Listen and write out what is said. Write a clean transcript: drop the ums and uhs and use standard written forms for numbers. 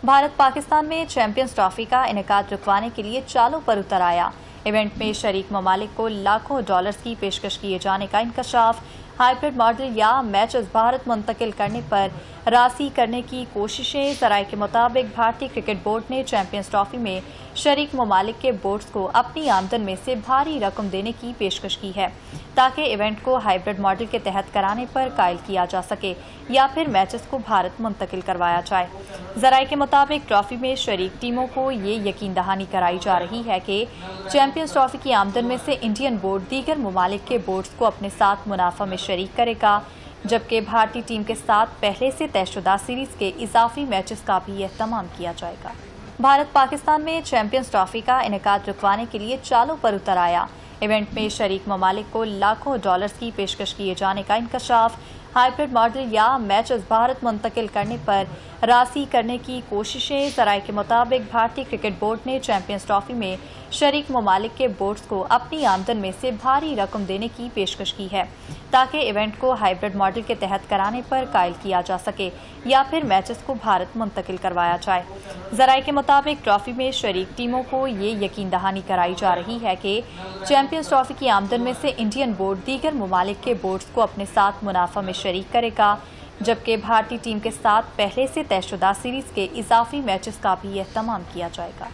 भारत पाकिस्तान में champions trophy का इनेकाद रुकवाने के लिए चालों पर उतर आया। इवेंट में शरीक ममालिक को लाखों डॉलर्स की पेशकश किए जाने का इंकशाफ, हाइब्रिड मॉडल या मैचेस भारत मुंतकिल करने पर राजी करने की कोशिशें। ज़राए के मुताबिक भारतीय क्रिकेट बोर्ड ने चैंपियंस ट्रॉफी में शरीक ममालिक के बोर्ड्स को अपनी आमदन में से भारी रकम देने की पेशकश की है ताकि इवेंट को हाइब्रिड मॉडल के तहत कराने पर कायल किया जा सके या फिर मैचेस को भारत मुंतकिल करवाया जाए। ज़राए के मुताबिक ट्रॉफी में शरीक टीमों को ये यकीन दहानी कराई जा रही है कि चैंपियंस ट्रॉफी की आमदन में से इंडियन बोर्ड दीगर ममालिक के बोर्ड्स को अपने साथ मुनाफा में शरीक करेगा, जबकि भारतीय टीम के साथ पहले से तयशुदा सीरीज के इजाफी मैचेस का भी एहतमाम किया जाएगा। भारत पाकिस्तान में चैंपियंस ट्रॉफी का इनेकाद रुकवाने के लिए चालों पर उतर आया। इवेंट में शरीक ममालिक को लाखों डॉलर्स की पेशकश किए जाने का इंकशाफ, हाइब्रिड मॉडल या मैचेस भारत मुंतकिल करने पर राजी करने की कोशिशें। ज़राए के मुताबिक भारतीय क्रिकेट बोर्ड ने चैंपियंस ट्रॉफी में शरीक ममालिक के बोर्ड्स को अपनी आमदन में से भारी रकम देने की पेशकश की है ताकि इवेंट को हाइब्रिड मॉडल के तहत कराने पर कायल किया जा सके या फिर मैचेस को भारत मुंतकिल करवाया जाए। ज़राए के मुताबिक ट्रॉफी में शरीक टीमों को ये यकीन दहानी कराई जा रही है कि चैंपियंस ट्रॉफी की आमदन में से इंडियन बोर्ड दीगर ममालिक के बोर्ड्स को अपने साथ मुनाफा में शरीक करेगा, जबकि भारतीय टीम के साथ पहले से तयशुदा सीरीज के इजाफी मैचेस का भी एहतमाम किया जाएगा।